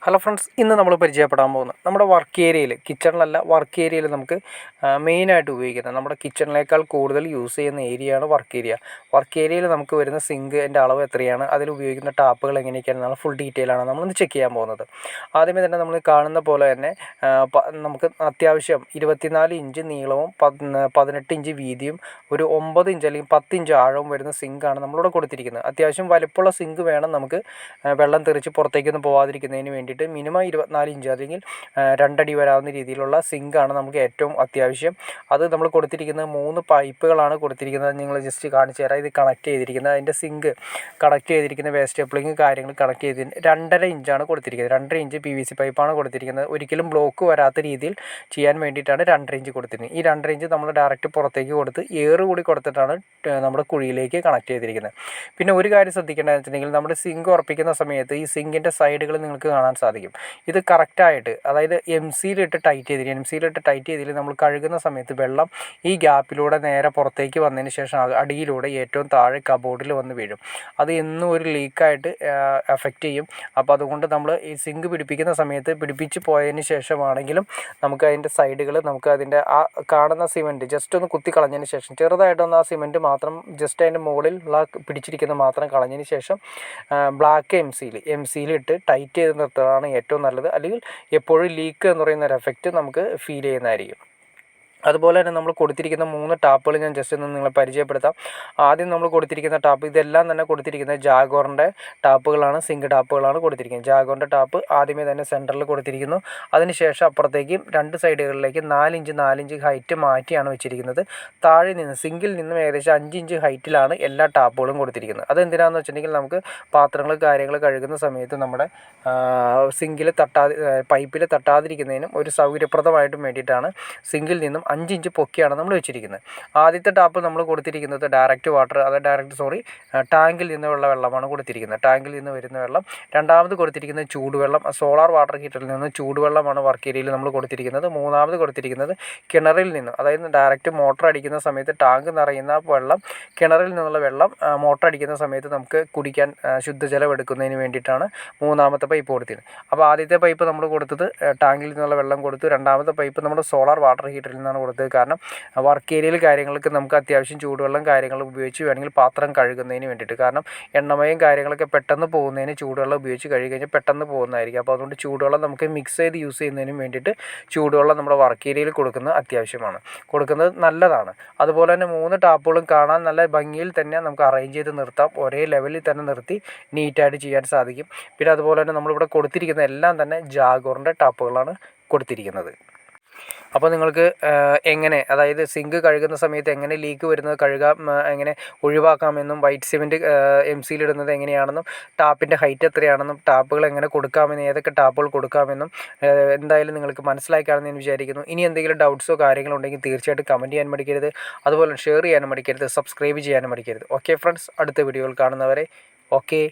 Hello friends, ഇന്ന് നമ്മൾ പരിചയപ്പെടാൻ പോകുന്നത് നമ്മുടെ വർക്ക് ഏരിയയിൽ, കിച്ചണിലല്ല വർക്ക് ഏരിയയിൽ നമുക്ക് മെയിനായിട്ട് ഉപയോഗിക്കുന്നത്, നമ്മുടെ കിച്ചണിനേക്കാൾ കൂടുതൽ യൂസ് ചെയ്യുന്ന ഏരിയയാണ് വർക്ക് ഏരിയ. വർക്ക് ഏരിയയിൽ നമുക്ക് വരുന്ന സിങ്കിൻ്റെ അളവ് എത്രയാണ്, അതിൽ ഉപയോഗിക്കുന്ന ടാപ്പുകൾ എങ്ങനെയൊക്കെയാണ് ഫുൾ ഡീറ്റെയിൽ ആണ് നമ്മളിന്ന് ചെക്ക് ചെയ്യാൻ പോകുന്നത്. ആദ്യമേ തന്നെ നമ്മൾ കാണുന്ന പോലെ തന്നെ നമുക്ക് അത്യാവശ്യം 24 ഇഞ്ച് നീളവും 18 ഇഞ്ച് വീതിയും ഒരു 9 ഇഞ്ച് അല്ലെങ്കിൽ 10 ഇഞ്ച് ആഴവും വരുന്ന സിങ്കാണ് നമ്മളിവിടെ കൊടുത്തിരിക്കുന്നത്. അത്യാവശ്യം വലിപ്പമുള്ള സിങ്ക് വേണം നമുക്ക് വെള്ളം തെറിച്ച് പുറത്തേക്കൊന്നും പോകാതിരിക്കുന്നതിന് വേണ്ടിയിട്ട്. മിനിമം 24 ഇഞ്ച് അല്ലെങ്കിൽ 2 അടി വരാവുന്ന രീതിയിലുള്ള സിങ്കാണ് നമുക്ക് ഏറ്റവും അത്യാവശ്യം. അത് നമ്മൾ കൊടുത്തിരിക്കുന്നത് 3 പൈപ്പുകളാണ് കൊടുത്തിരിക്കുന്നത്. നിങ്ങൾ ജസ്റ്റ് കാണിച്ചു തരാം. ഇത് കണക്ട് ചെയ്തിരിക്കുന്നത്, അതിൻ്റെ സിങ്ക് കണക്ട് ചെയ്തിരിക്കുന്ന വേസ്റ്റ് കപ്ലിങ് കാര്യങ്ങൾ കണക്ട് ചെയ്ത് 2.5 ഇഞ്ചാണ് കൊടുത്തിരിക്കുന്നത്. 2.5 ഇഞ്ച് PVC പൈപ്പാണ് കൊടുത്തിരിക്കുന്നത്. ഒരിക്കലും ബ്ലോക്ക് വരാത്ത രീതിയിൽ ചെയ്യാൻ വേണ്ടിയിട്ടാണ് 2.5 ഇഞ്ച് കൊടുത്തിരിക്കുന്നത്. ഈ 2.5 ഇഞ്ച് നമ്മൾ ഡയറക്റ്റ് പുറത്തേക്ക് കൊടുത്ത് എയർ കൂടി കൊടുത്തിട്ടാണ് നമ്മുടെ കുഴിയിലേക്ക് കണക്ട് ചെയ്തിരിക്കുന്നത്. പിന്നെ ഒരു കാര്യം ശ്രദ്ധിക്കേണ്ടതെന്ന് വെച്ചിട്ടുണ്ടെങ്കിൽ, നമ്മുടെ സിങ്ക് ഉറപ്പിക്കുന്ന സമയത്ത് ഈ സിങ്കിൻ്റെ സൈഡുകൾ നിങ്ങൾക്ക് കാണാൻ സാധിക്കും. ഇത് കറക്റ്റായിട്ട്, അതായത് എംസിയിലിട്ട് ടൈറ്റ് ചെയ്തിട്ട് നമ്മൾ കഴുകുന്ന സമയത്ത് വെള്ളം ഈ ഗ്യാപ്പിലൂടെ നേരെ പുറത്തേക്ക് വന്നതിന് ശേഷം അടിയിലൂടെ ഏറ്റവും താഴെ കബോർഡിൽ വന്ന് വീഴും. അത് എന്നും ഒരു ലീക്കായിട്ട് എഫക്റ്റ് ചെയ്യും. അപ്പോൾ അതുകൊണ്ട് നമ്മൾ ഈ സിങ്ക് പിടിപ്പിക്കുന്ന സമയത്ത് പിടിപ്പിച്ച് പോയതിന് ശേഷമാണെങ്കിലും നമുക്ക് അതിൻ്റെ സൈഡുകൾ, നമുക്ക് അതിൻ്റെ ആ കാണുന്ന സിമെൻറ്റ് ജസ്റ്റ് ഒന്ന് കുത്തി കളഞ്ഞതിന് ശേഷം, ചെറുതായിട്ടൊന്ന് ആ സിമെൻറ്റ് മാത്രം ജസ്റ്റ് അതിൻ്റെ മുകളിൽ പിടിച്ചിരിക്കുന്ന മാത്രം കളഞ്ഞതിന് ശേഷം ബ്ലാക്ക് എം സിയിൽ ഇട്ട് ടൈറ്റ് ചെയ്ത് നിർത്തുന്നതാണ് ഏറ്റവും നല്ലത്. അല്ലെങ്കിൽ എപ്പോഴും ലീക്ക് എന്ന് പറയുന്ന ഒരു എഫക്റ്റ് നമുക്ക് ഫീൽ ചെയ്യുന്നതായിരിക്കും. അതുപോലെ തന്നെ നമ്മൾ കൊടുത്തിരിക്കുന്ന 3 ടാപ്പുകൾ ഞാൻ ജസ്റ്റ് ഒന്ന് നിങ്ങളെ പരിചയപ്പെടുത്താം. ആദ്യം നമ്മൾ കൊടുത്തിരിക്കുന്ന ടാപ്പ്, ഇതെല്ലാം തന്നെ കൊടുത്തിരിക്കുന്നത് ജാഗോറിൻ്റെ ടാപ്പുകളാണ്, സിങ്ക് ടാപ്പുകളാണ് കൊടുത്തിരിക്കുന്നത്. ജാഗോറിൻ്റെ ടാപ്പ് ആദ്യമേ തന്നെ സെൻറ്ററിൽ കൊടുത്തിരിക്കുന്നു. അതിനുശേഷം അപ്പുറത്തേക്കും 2 സൈഡുകളിലേക്ക് 4 ഇഞ്ച് ഹൈറ്റ് മാറ്റിയാണ് വെച്ചിരിക്കുന്നത്. താഴെ നിന്ന് സിങ്കിൽ നിന്നും ഏകദേശം 5 ഇഞ്ച് ഹൈറ്റിലാണ് എല്ലാ ടാപ്പുകളും കൊടുത്തിരിക്കുന്നത്. അതെന്തിനാണെന്ന് വെച്ചിട്ടുണ്ടെങ്കിൽ, നമുക്ക് പാത്രങ്ങൾ കാര്യങ്ങൾ കഴുകുന്ന സമയത്ത് നമ്മുടെ സിങ്കിൽ പൈപ്പിൽ തട്ടാതിരിക്കുന്നതിനും ഒരു സൗകര്യപ്രദമായിട്ടും വേണ്ടിയിട്ടാണ് സിങ്കിൽ നിന്നും 5 ഇഞ്ച് പൊക്കിയാണ് നമ്മൾ വെച്ചിരിക്കുന്നത്. ആദ്യത്തെ ടാപ്പ് നമ്മൾ കൊടുത്തിരിക്കുന്നത് ഡയറക്റ്റ് വാട്ടർ, ടാങ്കിൽ നിന്നുള്ള വെള്ളമാണ് കൊടുത്തിരിക്കുന്നത്. ടാങ്കിൽ നിന്ന് വരുന്ന വെള്ളം. രണ്ടാമത് കൊടുത്തിരിക്കുന്നത് ചൂടുവെള്ളം, സോളാർ വാട്ടർ ഹീറ്ററിൽ നിന്ന് ചൂടുവെള്ളമാണ് വർക്ക് ഏരിയയിൽ നമ്മൾ കൊടുത്തിരിക്കുന്നത്. മൂന്നാമത് കൊടുത്തിരിക്കുന്നത് കിണറിൽ നിന്ന്, അതായത് ഡയറക്റ്റ് മോട്ടർ അടിക്കുന്ന സമയത്ത് ടാങ്ക് നിറയുന്ന വെള്ളം, കിണറിൽ നിന്നുള്ള വെള്ളം മോട്ടർ അടിക്കുന്ന സമയത്ത് നമുക്ക് കുടിക്കാൻ ശുദ്ധജലം എടുക്കുന്നതിന് വേണ്ടിയിട്ടാണ് മൂന്നാമത്തെ പൈപ്പ് കൊടുത്തിരുന്നത്. അപ്പോൾ ആദ്യത്തെ പൈപ്പ് നമ്മൾ കൊടുത്തത് ടാങ്കിൽ നിന്നുള്ള വെള്ളം കൊടുത്തു. രണ്ടാമത്തെ പൈപ്പ് നമ്മുടെ സോളാർ വാട്ടർ ഹീറ്ററിൽ നിന്നാണ് കൊടുത്തത്. കാരണം വർക്ക് ഏരിയയിൽ കാര്യങ്ങൾക്ക് നമുക്ക് അത്യാവശ്യം ചൂടുവെള്ളം കാര്യങ്ങൾ ഉപയോഗിച്ച് വേണമെങ്കിൽ പാത്രം കഴുകുന്നതിന് വേണ്ടിയിട്ട്. കാരണം എണ്ണമയം കാര്യങ്ങളൊക്കെ പെട്ടെന്ന് പോകുന്നതിന് ചൂടുവെള്ളം ഉപയോഗിച്ച് കഴുകി കഴിഞ്ഞാൽ പെട്ടെന്ന് പോകുന്നതായിരിക്കും. അപ്പോൾ അതുകൊണ്ട് ചൂടുവെള്ളം നമുക്ക് മിക്സ് ചെയ്ത് യൂസ് ചെയ്യുന്നതിനും വേണ്ടിയിട്ട് ചൂടുവെള്ളം നമ്മുടെ വർക്ക് ഏരിയയിൽ കൊടുക്കുന്നത് അത്യാവശ്യമാണ്, കൊടുക്കുന്നത് നല്ലതാണ്. അതുപോലെ തന്നെ 3 ടാപ്പുകളും കാണാൻ നല്ല ഭംഗിയിൽ തന്നെ നമുക്ക് അറേഞ്ച് ചെയ്ത് നിർത്താം. ഒരേ ലെവലിൽ തന്നെ നിർത്തി നീറ്റായിട്ട് ചെയ്യാൻ സാധിക്കും. പിന്നെ അതുപോലെ തന്നെ നമ്മളിവിടെ കൊടുത്തിരിക്കുന്ന എല്ലാം തന്നെ ജാഗോറിൻ്റെ ടാപ്പുകളാണ് കൊടുത്തിരിക്കുന്നത്. അപ്പോൾ നിങ്ങൾക്ക് എങ്ങനെ, അതായത് സിങ്ക് കഴുകുന്ന സമയത്ത് എങ്ങനെ ലീക്ക് വരുന്നത് എങ്ങനെ ഒഴിവാക്കാമെന്നും, വൈറ്റ് സിമെൻറ്റ് എംസിയിലിടുന്നത് എങ്ങനെയാണെന്നും, ടാപ്പിൻ്റെ ഹൈറ്റ് എത്രയാണെന്നും, ടാപ്പുകൾ എങ്ങനെ കൊടുക്കാമെന്നും, ഏതൊക്കെ ടാപ്പുകൾ കൊടുക്കാമെന്നും എന്തായാലും നിങ്ങൾക്ക് മനസ്സിലാക്കാമെന്ന് ഞാൻ വിചാരിക്കുന്നു. ഇനി എന്തെങ്കിലും ഡൗട്ട്സോ കാര്യങ്ങളോ ഉണ്ടെങ്കിൽ തീർച്ചയായിട്ടും കമൻറ്റ് ചെയ്യാൻ മടിക്കരുത്. അതുപോലെ ഷെയർ ചെയ്യാനും മടിക്കരുത്, സബ്സ്ക്രൈബ് ചെയ്യാനും മടിക്കരുത്. ഓക്കെ ഫ്രണ്ട്സ്, അടുത്ത വീഡിയോകൾ കാണുന്നവരെ ഓക്കെ.